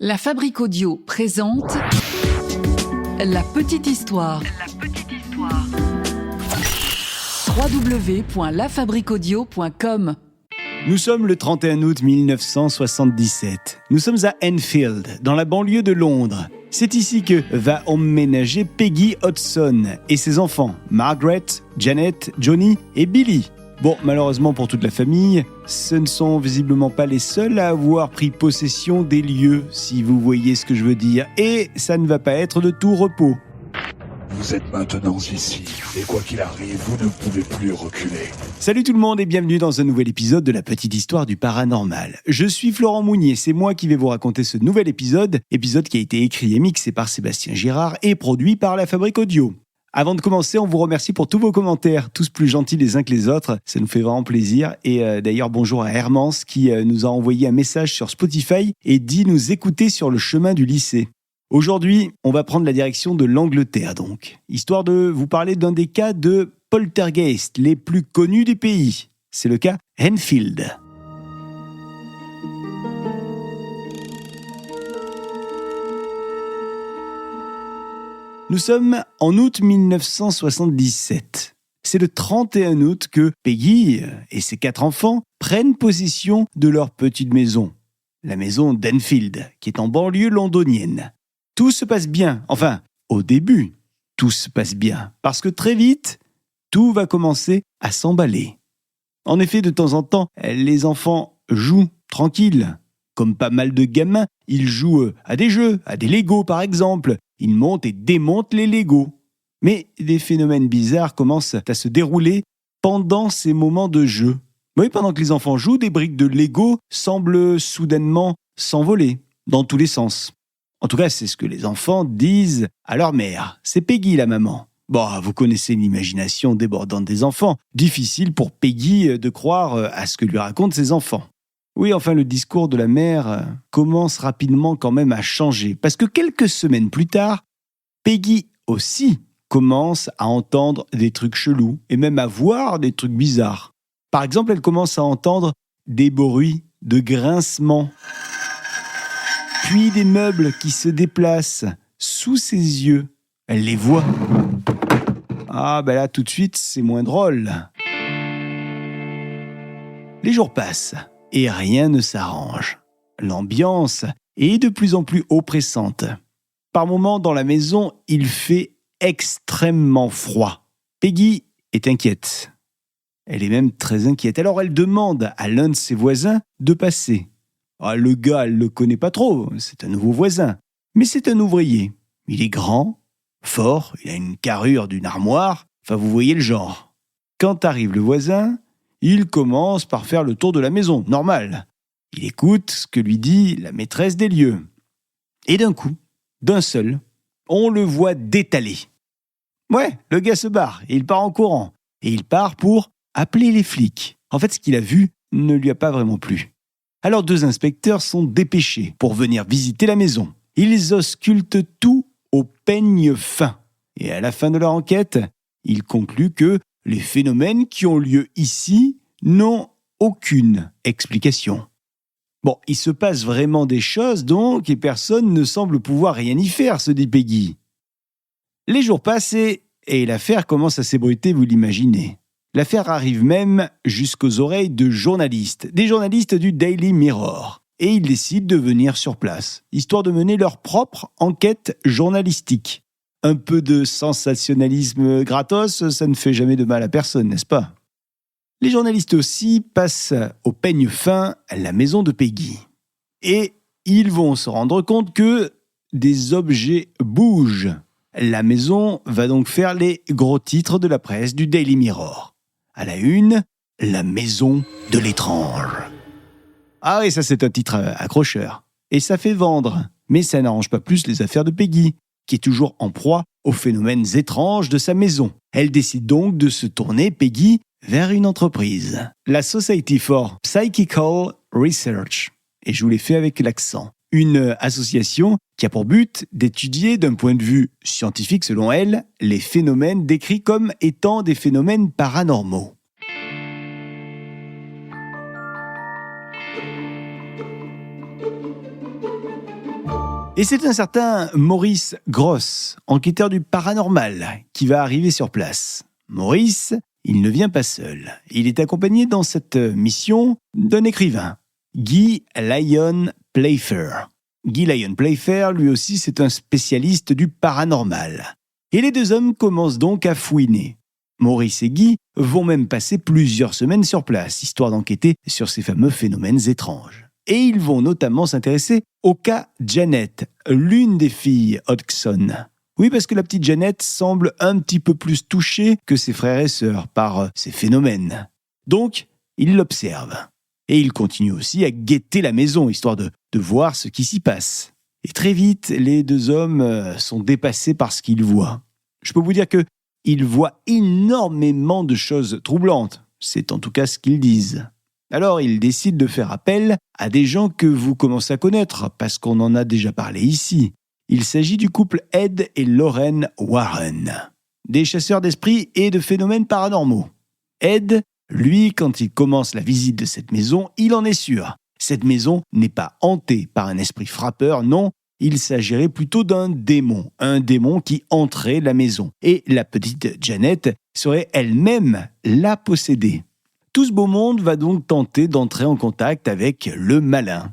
La Fabrique Audio présente La Petite Histoire. www.lafabriqueaudio.com. Nous sommes le 31 août 1977. Nous sommes à Enfield, dans la banlieue de Londres. C'est ici que va emménager Peggy Hodgson et ses enfants, Margaret, Janet, Johnny et Billy. Bon, malheureusement pour toute la famille, ce ne sont visiblement pas les seuls à avoir pris possession des lieux, si vous voyez ce que je veux dire. Et ça ne va pas être de tout repos. Vous êtes maintenant ici, et quoi qu'il arrive, vous ne pouvez plus reculer. Salut tout le monde et bienvenue dans un nouvel épisode de la petite histoire du paranormal. Je suis Florent Mounier, c'est moi qui vais vous raconter ce nouvel épisode qui a été écrit et mixé par Sébastien Girard et produit par La Fabrique Audio. Avant de commencer, on vous remercie pour tous vos commentaires, tous plus gentils les uns que les autres, ça nous fait vraiment plaisir. Et d'ailleurs, bonjour à Hermance qui nous a envoyé un message sur Spotify et dit nous écouter sur le chemin du lycée. Aujourd'hui, on va prendre la direction de l'Angleterre donc, histoire de vous parler d'un des cas de poltergeist les plus connus du pays. C'est le cas Enfield. Nous sommes en août 1977. C'est le 31 août que Peggy et ses 4 enfants prennent possession de leur petite maison. La maison d'Enfield, qui est en banlieue londonienne. Tout se passe bien. Enfin, au début, tout se passe bien. Parce que très vite, tout va commencer à s'emballer. En effet, de temps en temps, les enfants jouent tranquilles. Comme pas mal de gamins, ils jouent à des jeux, à des Legos par exemple. Ils montent et démontent les Legos. Mais des phénomènes bizarres commencent à se dérouler pendant ces moments de jeu. Oui, pendant que les enfants jouent, des briques de Lego semblent soudainement s'envoler dans tous les sens. En tout cas, c'est ce que les enfants disent à leur mère. C'est Peggy, la maman. Bon, vous connaissez l'imagination débordante des enfants. Difficile pour Peggy de croire à ce que lui racontent ses enfants. Oui, enfin, le discours de la mère commence rapidement quand même à changer. Parce que quelques semaines plus tard, Peggy aussi commence à entendre des trucs chelous et même à voir des trucs bizarres. Par exemple, elle commence à entendre des bruits de grincement. Puis des meubles qui se déplacent sous ses yeux. Elle les voit. Ah, ben là, tout de suite, c'est moins drôle. Les jours passent et rien ne s'arrange. L'ambiance est de plus en plus oppressante. Par moments, dans la maison, il fait extrêmement froid. Peggy est inquiète. Elle est même très inquiète. Alors elle demande à l'un de ses voisins de passer. Ah, le gars, elle ne le connaît pas trop, c'est un nouveau voisin. Mais c'est un ouvrier. Il est grand, fort, il a une carrure d'une armoire. Enfin, vous voyez le genre. Quand arrive le voisin, il commence par faire le tour de la maison, normal. Il écoute ce que lui dit la maîtresse des lieux. Et d'un coup, d'un seul, on le voit détaler. Ouais, le gars se barre et il part en courant. Et il part pour appeler les flics. En fait, ce qu'il a vu ne lui a pas vraiment plu. Alors 2 inspecteurs sont dépêchés pour venir visiter la maison. Ils auscultent tout au peigne fin. Et à la fin de leur enquête, ils concluent que les phénomènes qui ont lieu ici n'ont aucune explication. Bon, il se passe vraiment des choses donc et personne ne semble pouvoir rien y faire, se dit Peggy. Les jours passent et l'affaire commence à s'ébruiter, vous l'imaginez. L'affaire arrive même jusqu'aux oreilles de journalistes, des journalistes du Daily Mirror. Et ils décident de venir sur place, histoire de mener leur propre enquête journalistique. Un peu de sensationnalisme gratos, ça ne fait jamais de mal à personne, n'est-ce pas ? Les journalistes aussi passent au peigne fin la maison de Peggy. Et ils vont se rendre compte que des objets bougent. La maison va donc faire les gros titres de la presse du Daily Mirror. À la une, la maison de l'étrange. Ah oui, ça c'est un titre accrocheur. Et ça fait vendre. Mais ça n'arrange pas plus les affaires de Peggy, qui est toujours en proie aux phénomènes étranges de sa maison. Elle décide donc de se tourner, Peggy, vers une entreprise. La Society for Psychical Research. Et je vous l'ai fait avec l'accent. Une association qui a pour but d'étudier d'un point de vue scientifique, selon elle, les phénomènes décrits comme étant des phénomènes paranormaux. Et c'est un certain Maurice Gross, enquêteur du paranormal, qui va arriver sur place. Maurice, il ne vient pas seul. Il est accompagné dans cette mission d'un écrivain, Guy Lyon Playfair. Guy Lyon Playfair, lui aussi, c'est un spécialiste du paranormal. Et les deux hommes commencent donc à fouiner. Maurice et Guy vont même passer plusieurs semaines sur place, histoire d'enquêter sur ces fameux phénomènes étranges. Et ils vont notamment s'intéresser au cas Janet, l'une des filles Hodgson. Oui, parce que la petite Janet semble un petit peu plus touchée que ses frères et sœurs par ces phénomènes. Donc, ils l'observent. Et ils continuent aussi à guetter la maison, histoire de voir ce qui s'y passe. Et très vite, les deux hommes sont dépassés par ce qu'ils voient. Je peux vous dire qu'ils voient énormément de choses troublantes. C'est en tout cas ce qu'ils disent. Alors, ils décident de faire appel à des gens que vous commencez à connaître, parce qu'on en a déjà parlé ici. Il s'agit du couple Ed et Lorraine Warren, des chasseurs d'esprits et de phénomènes paranormaux. Ed, lui, quand il commence la visite de cette maison, il en est sûr. Cette maison n'est pas hantée par un esprit frappeur, non, il s'agirait plutôt d'un démon, un démon qui hanterait la maison. Et la petite Janet serait elle-même la possédée. Tout ce beau monde va donc tenter d'entrer en contact avec le malin,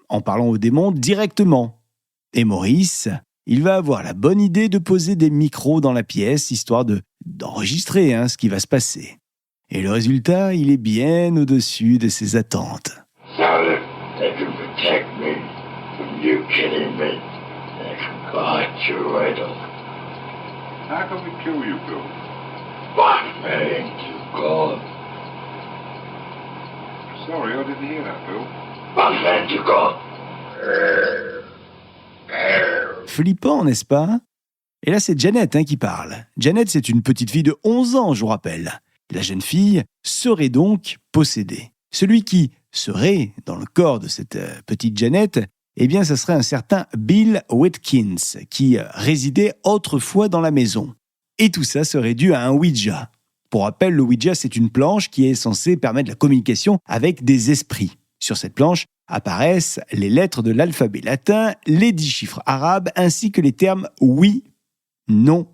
en parlant au démon directement. Et Maurice, il va avoir la bonne idée de poser des micros dans la pièce, histoire d'enregistrer ce qui va se passer. Et le résultat, il est bien au-dessus de ses attentes. Now they can protect me from you killing me. They can guide your riddle. How can we kill you, Bill? By praying to God. Sorry, I didn't hear that, Bill. By praying to God. Flippant, n'est-ce pas? Et là, c'est Janet qui parle. Janet, c'est une petite fille de 11 ans, je vous rappelle. La jeune fille serait donc possédée. Celui qui serait dans le corps de cette petite Janet, eh bien, ce serait un certain Bill Whitkins, qui résidait autrefois dans la maison. Et tout ça serait dû à un Ouija. Pour rappel, le Ouija, c'est une planche qui est censée permettre la communication avec des esprits. Sur cette planche apparaissent les lettres de l'alphabet latin, les 10 chiffres arabes, ainsi que les termes oui, non,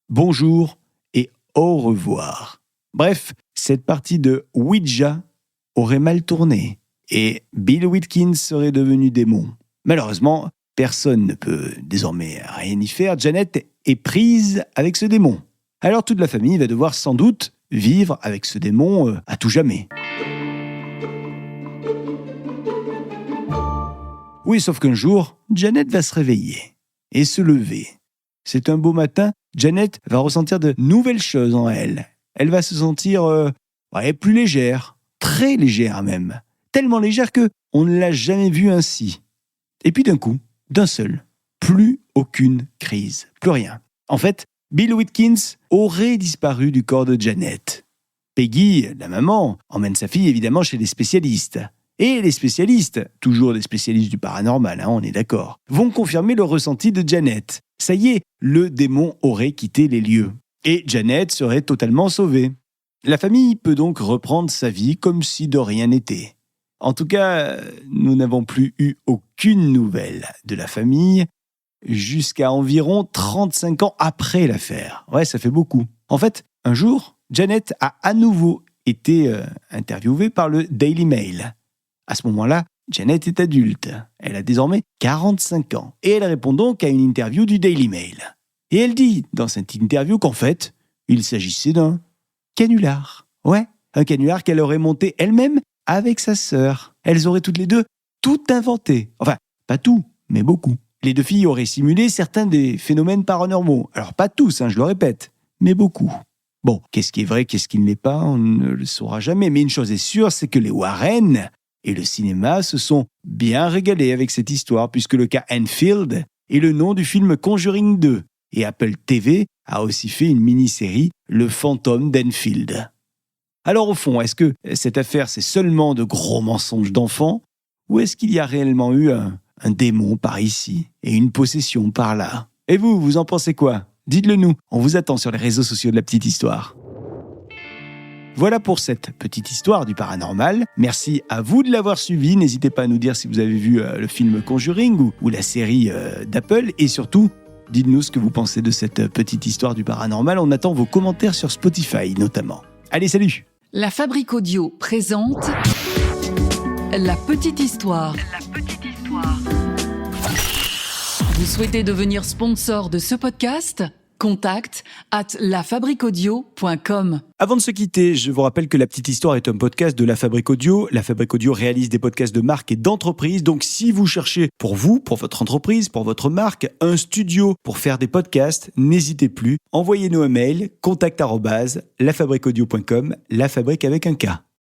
bonjour et au revoir. Bref, cette partie de Ouija aurait mal tourné et Bill Whitkins serait devenu démon. Malheureusement, personne ne peut désormais rien y faire. Janet est prise avec ce démon. Alors toute la famille va devoir sans doute vivre avec ce démon à tout jamais. Oui, sauf qu'un jour, Janet va se réveiller et se lever. C'est un beau matin, Janet va ressentir de nouvelles choses en elle. Elle va se sentir plus légère, très légère même. Tellement légère qu'on ne l'a jamais vue ainsi. Et puis d'un coup, d'un seul, plus aucune crise, plus rien. En fait, Bill Whitkins aurait disparu du corps de Janet. Peggy, la maman, emmène sa fille évidemment chez les spécialistes. Et les spécialistes, toujours des spécialistes du paranormal, on est d'accord, vont confirmer le ressenti de Janet. Ça y est, le démon aurait quitté les lieux. Et Janet serait totalement sauvée. La famille peut donc reprendre sa vie comme si de rien n'était. En tout cas, nous n'avons plus eu aucune nouvelle de la famille jusqu'à environ 35 ans après l'affaire. Ouais, ça fait beaucoup. En fait, un jour, Janet a à nouveau été interviewée par le Daily Mail. À ce moment-là, Janet est adulte. Elle a désormais 45 ans. Et elle répond donc à une interview du Daily Mail. Et elle dit dans cette interview qu'en fait, il s'agissait d'un canular. Ouais, un canular qu'elle aurait monté elle-même avec sa sœur. Elles auraient toutes les deux tout inventé. Enfin, pas tout, mais beaucoup. Les deux filles auraient simulé certains des phénomènes paranormaux. Alors pas tous, je le répète, mais beaucoup. Bon, qu'est-ce qui est vrai, qu'est-ce qui ne l'est pas, on ne le saura jamais. Mais une chose est sûre, c'est que les Warren et le cinéma se sont bien régalés avec cette histoire, puisque le cas Enfield est le nom du film Conjuring 2. Et Apple TV a aussi fait une mini-série, Le fantôme d'Enfield. Alors au fond, est-ce que cette affaire, c'est seulement de gros mensonges d'enfants, ou est-ce qu'il y a réellement eu un démon par ici et une possession par là? Et vous, vous en pensez quoi? Dites-le nous, on vous attend sur les réseaux sociaux de La Petite Histoire. Voilà pour cette petite histoire du paranormal. Merci à vous de l'avoir suivi. N'hésitez pas à nous dire si vous avez vu le film Conjuring ou la série d'Apple. Et surtout, dites-nous ce que vous pensez de cette petite histoire du paranormal. On attend vos commentaires sur Spotify notamment. Allez, salut! La Fabrique Audio présente La petite histoire. Vous souhaitez devenir sponsor de ce podcast ? Contact @lafabriqueaudio.com. Avant de se quitter, je vous rappelle que La Petite Histoire est un podcast de La Fabrique Audio. La Fabrique Audio réalise des podcasts de marque et d'entreprise. Donc, si vous cherchez pour vous, pour votre entreprise, pour votre marque, un studio pour faire des podcasts, n'hésitez plus. Envoyez-nous un mail, contact@lafabriqueaudio.com, la fabrique avec un K.